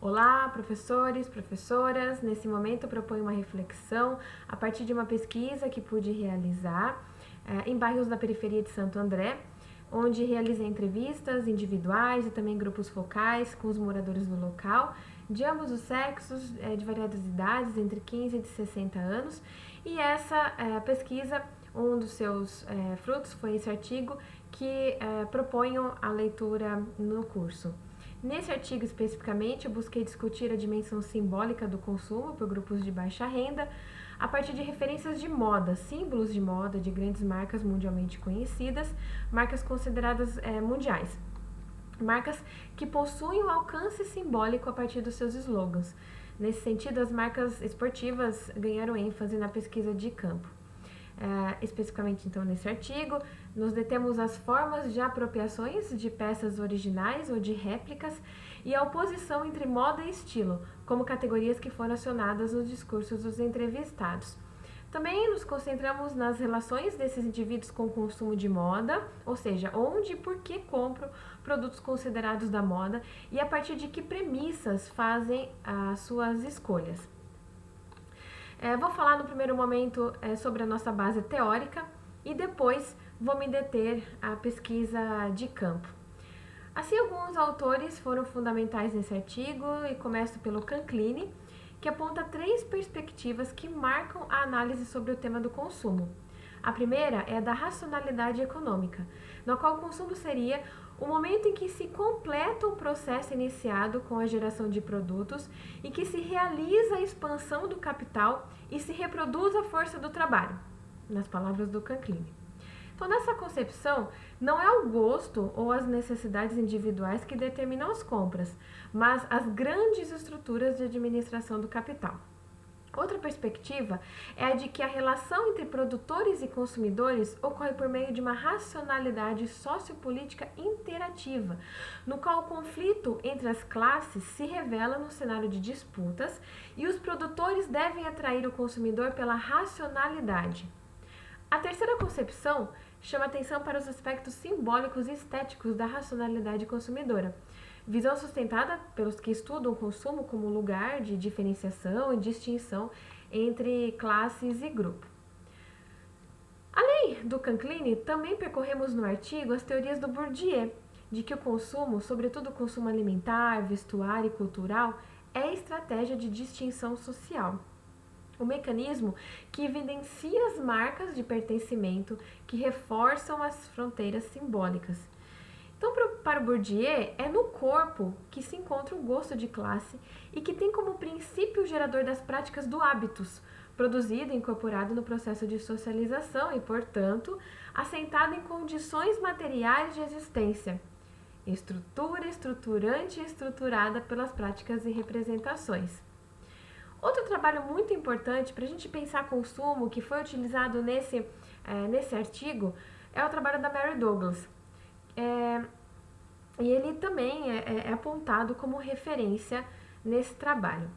Olá, professores, professoras. Nesse momento eu proponho uma reflexão a partir de uma pesquisa que pude realizar em bairros da periferia de Santo André, onde realizei entrevistas individuais e também grupos focais com os moradores do local, de ambos os sexos, de variadas idades, entre 15 e 60 anos. E essa pesquisa, um dos seus frutos foi esse artigo que proponho a leitura no curso. Nesse artigo especificamente, eu busquei discutir a dimensão simbólica do consumo por grupos de baixa renda a partir de referências de moda, símbolos de moda de grandes marcas mundialmente conhecidas, marcas consideradas mundiais. Marcas que possuem um alcance simbólico a partir dos seus slogans. Nesse sentido, as marcas esportivas ganharam ênfase na pesquisa de campo. Especificamente, então, nesse artigo, nos detemos as formas de apropriações de peças originais ou de réplicas e a oposição entre moda e estilo, como categorias que foram acionadas nos discursos dos entrevistados. Também nos concentramos nas relações desses indivíduos com o consumo de moda, ou seja, onde e por que compram produtos considerados da moda e a partir de que premissas fazem as suas escolhas. Vou falar no primeiro momento sobre a nossa base teórica e depois vou me deter à pesquisa de campo. Assim, alguns autores foram fundamentais nesse artigo e começo pelo Canclini, que aponta 3 perspectivas que marcam a análise sobre o tema do consumo. A primeira é a da racionalidade econômica, na qual o consumo seria o momento em que se completa um processo iniciado com a geração de produtos e que se realiza a expansão do capital e se reproduz a força do trabalho, nas palavras do Canclini. Então, nessa concepção, não é o gosto ou as necessidades individuais que determinam as compras, mas as grandes estruturas de administração do capital. Outra perspectiva é a de que a relação entre produtores e consumidores ocorre por meio de uma racionalidade sociopolítica interativa, no qual o conflito entre as classes se revela no cenário de disputas e os produtores devem atrair o consumidor pela racionalidade. A terceira concepção chama atenção para os aspectos simbólicos e estéticos da racionalidade consumidora, visão sustentada pelos que estudam o consumo como lugar de diferenciação e distinção entre classes e grupos. Além do Canclini, também percorremos no artigo as teorias do Bourdieu, de que o consumo, sobretudo o consumo alimentar, vestuário e cultural, é estratégia de distinção social. O mecanismo que evidencia as marcas de pertencimento que reforçam as fronteiras simbólicas. Então, para o Bourdieu, é no corpo que se encontra o gosto de classe e que tem como princípio gerador das práticas do hábitos, produzido e incorporado no processo de socialização e, portanto, assentado em condições materiais de existência. Estrutura, estruturante e estruturada pelas práticas e representações. Outro trabalho muito importante para a gente pensar consumo, que foi utilizado nesse artigo, é o trabalho da Mary Douglas. E ele também é apontado como referência nesse trabalho.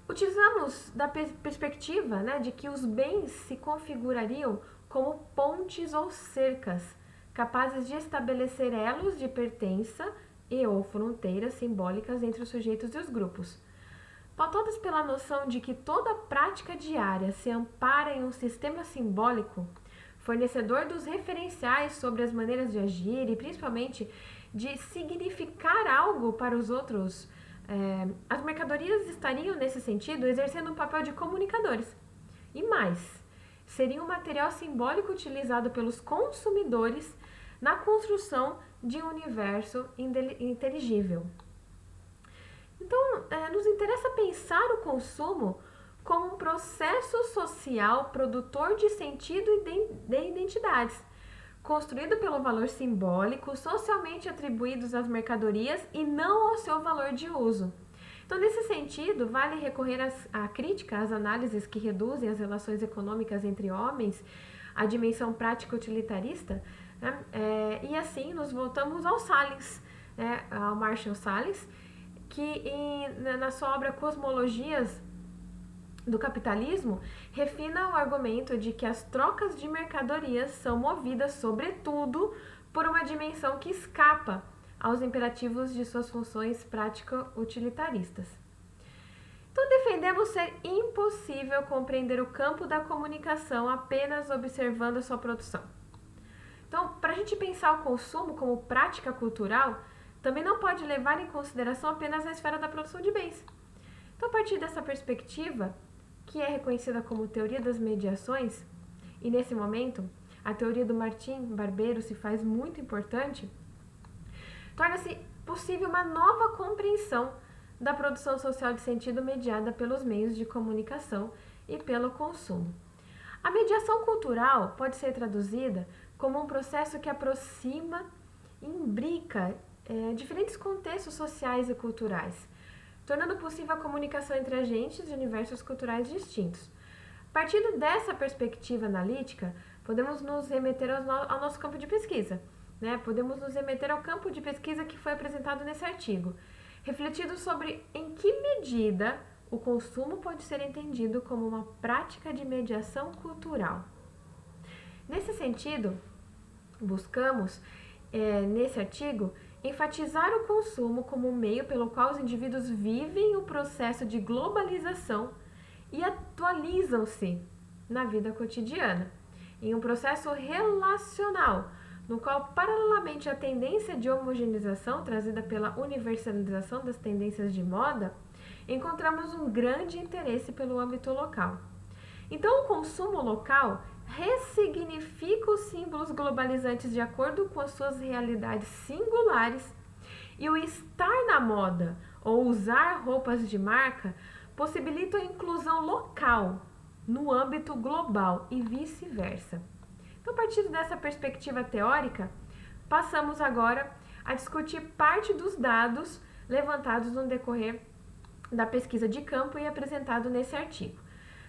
Utilizamos da perspectiva de que os bens se configurariam como pontes ou cercas, capazes de estabelecer elos de pertença e ou fronteiras simbólicas entre os sujeitos e os grupos. Pautadas pela noção de que toda prática diária se ampara em um sistema simbólico, fornecedor dos referenciais sobre as maneiras de agir e principalmente de significar algo para os outros, as mercadorias estariam, nesse sentido, exercendo um papel de comunicadores. E mais, seriam um material simbólico utilizado pelos consumidores na construção de um universo inteligível. Então, nos interessa pensar o consumo como um processo social produtor de sentido e de identidades, construído pelo valor simbólico socialmente atribuídos às mercadorias e não ao seu valor de uso. Então, nesse sentido, vale recorrer à crítica, às análises que reduzem as relações econômicas entre homens, à dimensão prática utilitarista, e assim nos voltamos ao Salins, ao Marshall Salins, que na sua obra Cosmologias do Capitalismo, refina o argumento de que as trocas de mercadorias são movidas, sobretudo, por uma dimensão que escapa aos imperativos de suas funções prático-utilitaristas. Então, defendemos ser impossível compreender o campo da comunicação apenas observando a sua produção. Então, para a gente pensar o consumo como prática cultural, também não pode levar em consideração apenas a esfera da produção de bens. Então, a partir dessa perspectiva, que é reconhecida como teoria das mediações, e nesse momento, a teoria do Martim Barbeiro se faz muito importante, torna-se possível uma nova compreensão da produção social de sentido mediada pelos meios de comunicação e pelo consumo. A mediação cultural pode ser traduzida como um processo que aproxima e imbrica diferentes contextos sociais e culturais, tornando possível a comunicação entre agentes de universos culturais distintos. Partindo dessa perspectiva analítica, podemos nos remeter ao nosso campo de pesquisa, né? Podemos nos remeter ao campo de pesquisa que foi apresentado nesse artigo, refletindo sobre em que medida o consumo pode ser entendido como uma prática de mediação cultural. Nesse sentido, buscamos, nesse artigo, enfatizar o consumo como um meio pelo qual os indivíduos vivem o processo de globalização e atualizam-se na vida cotidiana, em um processo relacional, no qual, paralelamente à tendência de homogeneização trazida pela universalização das tendências de moda, encontramos um grande interesse pelo âmbito local. Então, o consumo local ressignifica os símbolos globalizantes de acordo com as suas realidades singulares, e o estar na moda ou usar roupas de marca possibilita a inclusão local no âmbito global e vice-versa. Então, a partir dessa perspectiva teórica, passamos agora a discutir parte dos dados levantados no decorrer da pesquisa de campo e apresentado nesse artigo.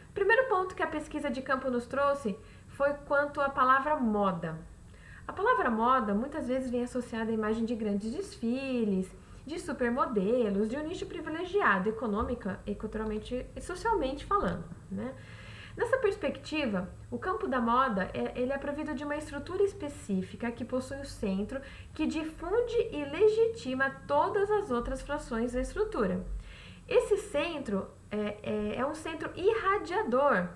O primeiro ponto que a pesquisa de campo nos trouxe foi quanto à palavra moda. A palavra moda muitas vezes vem associada à imagem de grandes desfiles, de supermodelos, de um nicho privilegiado, econômica e culturalmente e socialmente falando, né? Nessa perspectiva, o campo da moda ele é provido de uma estrutura específica que possui o centro que difunde e legitima todas as outras frações da estrutura. Esse centro é um centro irradiador.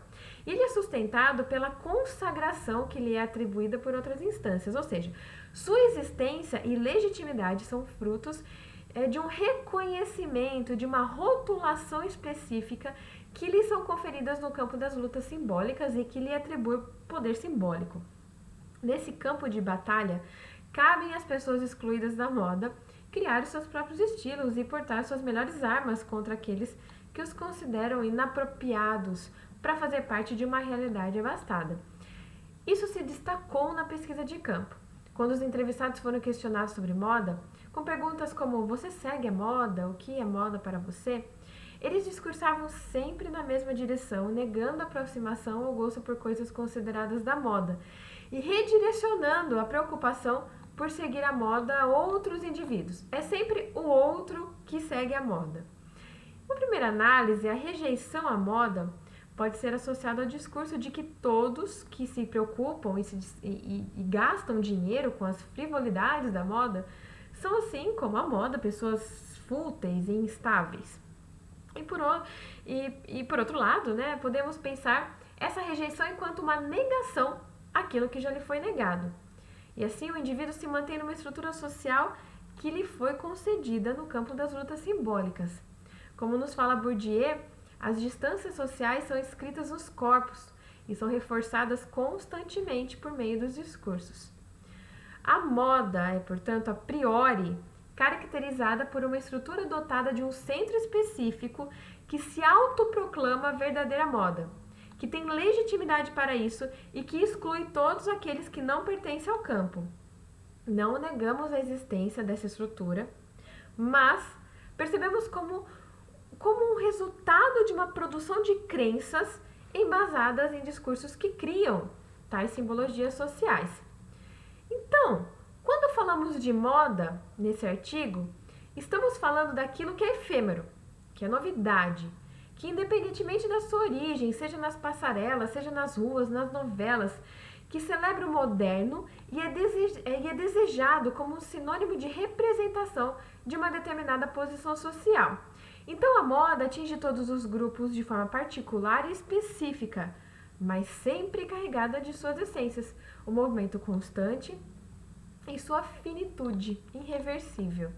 Ele é sustentado pela consagração que lhe é atribuída por outras instâncias, ou seja, sua existência e legitimidade são frutos de um reconhecimento, de uma rotulação específica que lhe são conferidas no campo das lutas simbólicas e que lhe atribui poder simbólico. Nesse campo de batalha, cabem às pessoas excluídas da moda criar os seus próprios estilos e portar suas melhores armas contra aqueles que os consideram inapropriados para fazer parte de uma realidade abastada. Isso se destacou na pesquisa de campo, quando os entrevistados foram questionados sobre moda, com perguntas como: você segue a moda? O que é moda para você? Eles discursavam sempre na mesma direção, negando a aproximação ou gosto por coisas consideradas da moda e redirecionando a preocupação por seguir a moda a outros indivíduos. É sempre o outro que segue a moda. Em primeira análise, a rejeição à moda pode ser associada ao discurso de que todos que se preocupam e gastam dinheiro com as frivolidades da moda são, assim como a moda, pessoas fúteis e instáveis. E por outro lado, né, podemos pensar essa rejeição enquanto uma negação àquilo que já lhe foi negado. E assim o indivíduo se mantém numa estrutura social que lhe foi concedida no campo das lutas simbólicas. Como nos fala Bourdieu, as distâncias sociais são escritas nos corpos e são reforçadas constantemente por meio dos discursos. A moda é, portanto, a priori caracterizada por uma estrutura dotada de um centro específico que se autoproclama verdadeira moda, que tem legitimidade para isso e que exclui todos aqueles que não pertencem ao campo. Não negamos a existência dessa estrutura, mas percebemos como um resultado de uma produção de crenças embasadas em discursos que criam tais simbologias sociais. Então, quando falamos de moda nesse artigo, estamos falando daquilo que é efêmero, que é novidade, que independentemente da sua origem, seja nas passarelas, seja nas ruas, nas novelas, que celebra o moderno e é desejado como um sinônimo de representação de uma determinada posição social. Então, a moda atinge todos os grupos de forma particular e específica, mas sempre carregada de suas essências, o movimento constante e sua finitude irreversível.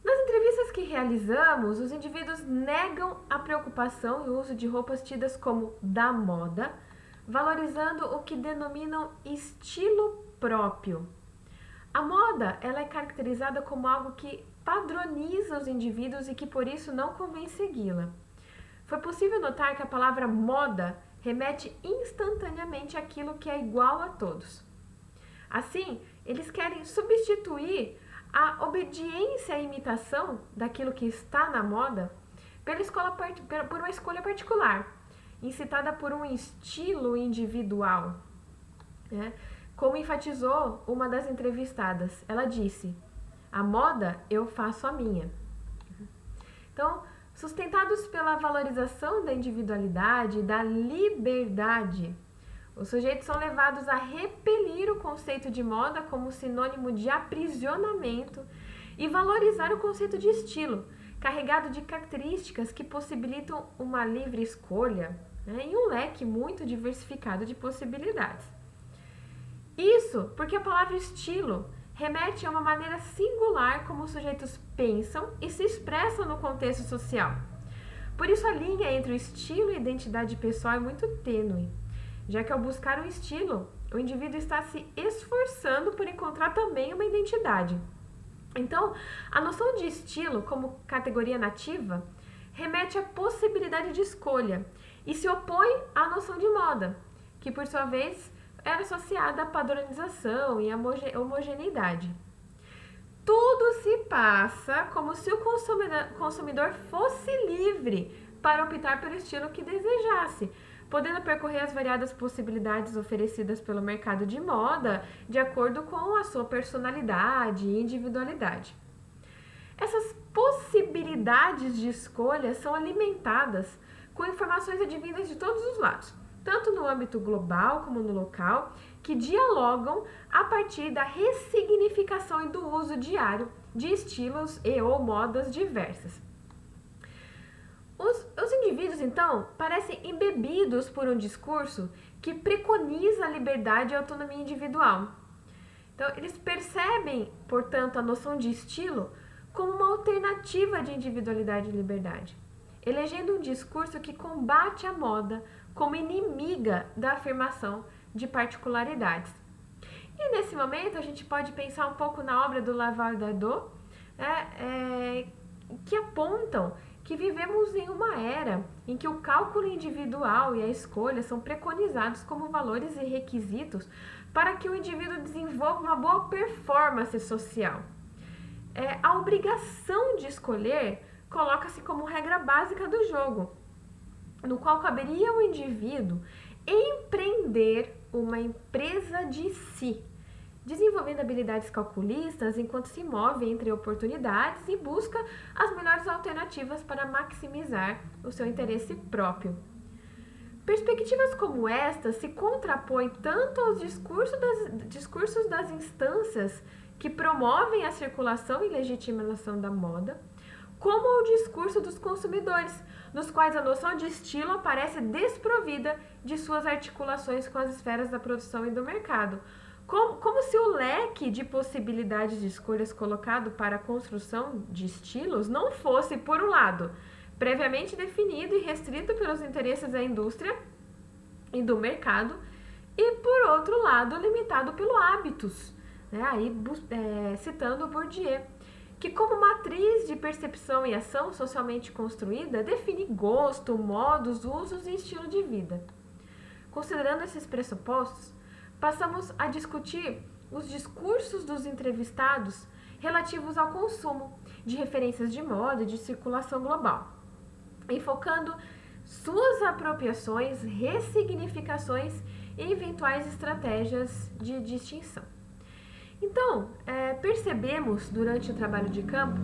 Nas entrevistas que realizamos, os indivíduos negam a preocupação e o uso de roupas tidas como da moda, valorizando o que denominam estilo próprio. A moda, ela é caracterizada como algo que padroniza os indivíduos e que por isso não convém segui-la. Foi possível notar que a palavra moda remete instantaneamente àquilo que é igual a todos. Assim, eles querem substituir a obediência à imitação daquilo que está na moda por uma escolha particular, incitada por um estilo individual, né? Como enfatizou uma das entrevistadas, ela disse: a moda eu faço a minha. Então, sustentados pela valorização da individualidade e da liberdade, os sujeitos são levados a repelir o conceito de moda como sinônimo de aprisionamento e valorizar o conceito de estilo, carregado de características que possibilitam uma livre escolha, né, e um leque muito diversificado de possibilidades. Isso porque a palavra estilo remete a uma maneira singular como os sujeitos pensam e se expressam no contexto social. Por isso, a linha entre o estilo e a identidade pessoal é muito tênue, já que ao buscar um estilo, o indivíduo está se esforçando por encontrar também uma identidade. Então, a noção de estilo como categoria nativa remete à possibilidade de escolha e se opõe à noção de moda, que por sua vez era associada à padronização e à homogeneidade. Tudo se passa como se o consumidor fosse livre para optar pelo estilo que desejasse, podendo percorrer as variadas possibilidades oferecidas pelo mercado de moda de acordo com a sua personalidade e individualidade. Essas possibilidades de escolha são alimentadas com informações advindas de todos os lados, tanto no âmbito global como no local, que dialogam a partir da ressignificação e do uso diário de estilos e ou modas diversas. Os indivíduos, então, parecem embebidos por um discurso que preconiza a liberdade e a autonomia individual. Então, eles percebem, portanto, a noção de estilo como uma alternativa de individualidade e liberdade, elegendo um discurso que combate a moda como inimiga da afirmação de particularidades. E nesse momento a gente pode pensar um pouco na obra do Laval Dardot, que apontam que vivemos em uma era em que o cálculo individual e a escolha são preconizados como valores e requisitos para que o indivíduo desenvolva uma boa performance social. A obrigação de escolher coloca-se como regra básica do jogo, no qual caberia ao indivíduo empreender uma empresa de si, desenvolvendo habilidades calculistas enquanto se move entre oportunidades e busca as melhores alternativas para maximizar o seu interesse próprio. Perspectivas como estas se contrapõem tanto aos discursos das instâncias que promovem a circulação e legitimação da moda, como ao discurso dos consumidores, nos quais a noção de estilo aparece desprovida de suas articulações com as esferas da produção e do mercado, como se o leque de possibilidades de escolhas colocado para a construção de estilos não fosse, por um lado, previamente definido e restrito pelos interesses da indústria e do mercado, e, por outro lado, limitado pelo hábitos, né? Citando Bourdieu, que como matriz de percepção e ação socialmente construída, define gosto, modos, usos e estilo de vida. Considerando esses pressupostos, passamos a discutir os discursos dos entrevistados relativos ao consumo de referências de moda e de circulação global, enfocando suas apropriações, ressignificações e eventuais estratégias de distinção. Então, percebemos durante o trabalho de campo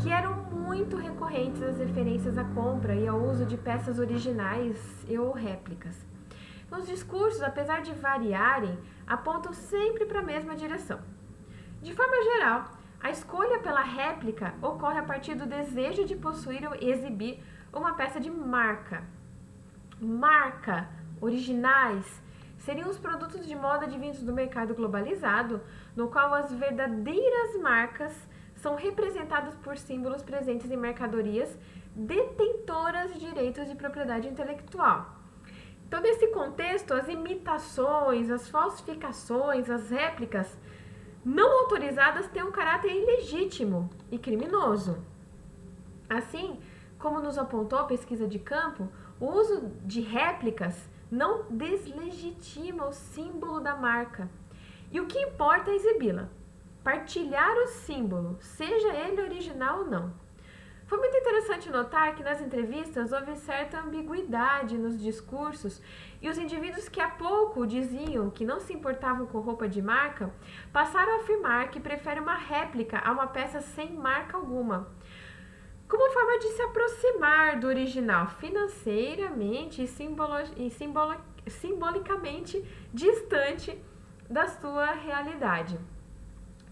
que eram muito recorrentes as referências à compra e ao uso de peças originais ou réplicas, Os discursos, apesar de variarem, apontam sempre para a mesma direção. De forma geral, a escolha pela réplica ocorre a partir do desejo de possuir ou exibir uma peça de marca. Marca, originais, seriam os produtos de moda advindos do mercado globalizado, no qual as verdadeiras marcas são representadas por símbolos presentes em mercadorias detentoras de direitos de propriedade intelectual. Então, nesse contexto, as imitações, as falsificações, as réplicas não autorizadas têm um caráter ilegítimo e criminoso. Assim, como nos apontou a pesquisa de campo, o uso de réplicas não deslegitima o símbolo da marca. E o que importa é exibi-la, partilhar o símbolo, seja ele original ou não. Foi muito interessante notar que nas entrevistas houve certa ambiguidade nos discursos e os indivíduos que há pouco diziam que não se importavam com roupa de marca passaram a afirmar que preferem uma réplica a uma peça sem marca alguma, como forma de se aproximar do original financeiramente e simbolicamente distante da sua realidade.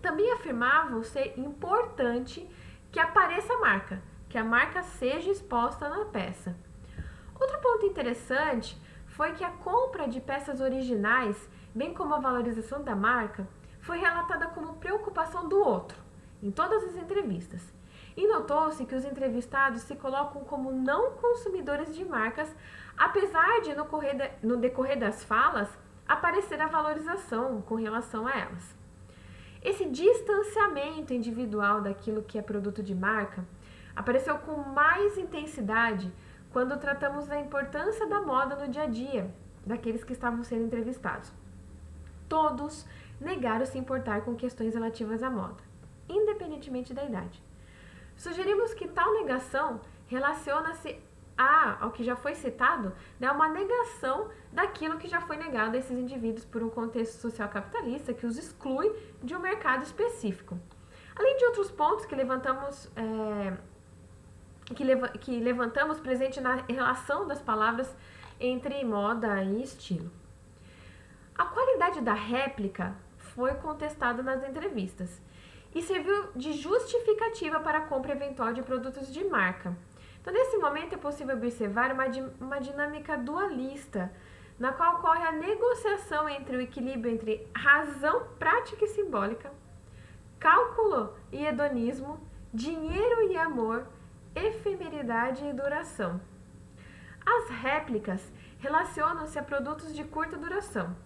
Também afirmavam ser importante que apareça a marca, que a marca seja exposta na peça. Outro ponto interessante foi que a compra de peças originais, bem como a valorização da marca, foi relatada como preocupação do outro, em todas as entrevistas. E notou-se que os entrevistados se colocam como não consumidores de marcas, apesar de, no decorrer das falas, aparecer a valorização com relação a elas. Esse distanciamento individual daquilo que é produto de marca apareceu com mais intensidade quando tratamos da importância da moda no dia a dia daqueles que estavam sendo entrevistados. Todos negaram se importar com questões relativas à moda, independentemente da idade. Sugerimos que tal negação relaciona-se ao que já foi citado, uma negação daquilo que já foi negado a esses indivíduos por um contexto social capitalista que os exclui de um mercado específico. Além de outros pontos que levantamos presente na relação das palavras entre moda e estilo. A qualidade da réplica foi contestada nas entrevistas e serviu de justificativa para a compra eventual de produtos de marca. Então, nesse momento, é possível observar uma dinâmica dualista, na qual ocorre a negociação entre o equilíbrio entre razão prática e simbólica, cálculo e hedonismo, dinheiro e amor, efemeridade e duração. As réplicas relacionam-se a produtos de curta duração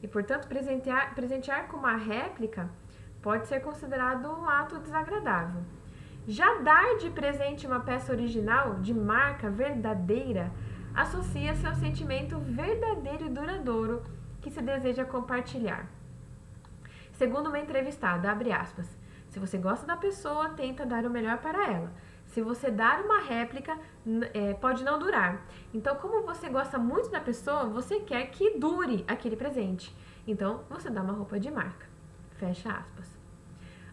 e, portanto, presentear com uma réplica pode ser considerado um ato desagradável. Já dar de presente uma peça original, de marca verdadeira, associa-se ao sentimento verdadeiro e duradouro que se deseja compartilhar. Segundo uma entrevistada, abre aspas, se você gosta da pessoa, tenta dar o melhor para ela. Se você dar uma réplica, pode não durar. Então, como você gosta muito da pessoa, você quer que dure aquele presente. Então, você dá uma roupa de marca. Fecha aspas.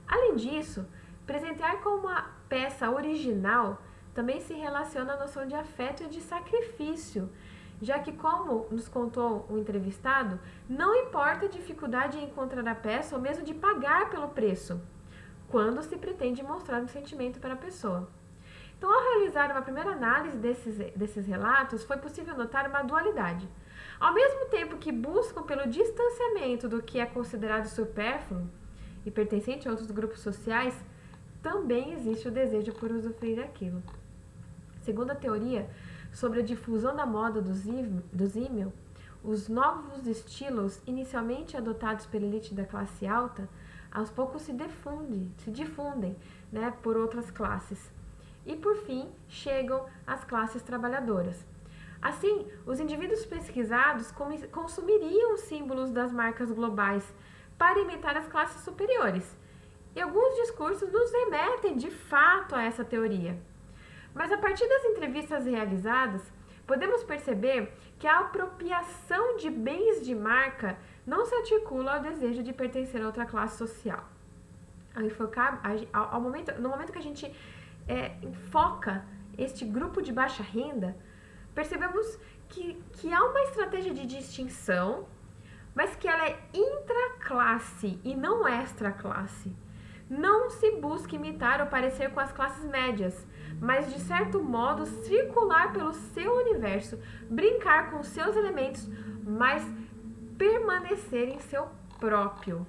Além disso, presentear com uma peça original também se relaciona à noção de afeto e de sacrifício, já que, como nos contou o entrevistado, não importa a dificuldade em encontrar a peça ou mesmo de pagar pelo preço, quando se pretende mostrar um sentimento para a pessoa. Então, ao realizar uma primeira análise desses relatos, foi possível notar uma dualidade. Ao mesmo tempo que buscam pelo distanciamento do que é considerado supérfluo e pertencente a outros grupos sociais, também existe o desejo por usufruir daquilo. Segundo a teoria sobre a difusão da moda dos ímel, os novos estilos inicialmente adotados pela elite da classe alta, aos poucos se difundem, por outras classes. E, por fim, chegam às classes trabalhadoras. Assim, os indivíduos pesquisados consumiriam os símbolos das marcas globais para imitar as classes superiores. E alguns discursos nos remetem, de fato, a essa teoria. Mas, a partir das entrevistas realizadas, podemos perceber que a apropriação de bens de marca não se articula ao desejo de pertencer a outra classe social. No momento que a gente enfoca este grupo de baixa renda, percebemos que há uma estratégia de distinção, mas que ela é intraclasse e não extraclasse. Não se busca imitar ou parecer com as classes médias, mas de certo modo circular pelo seu universo, brincar com seus elementos, mas permanecer em seu próprio.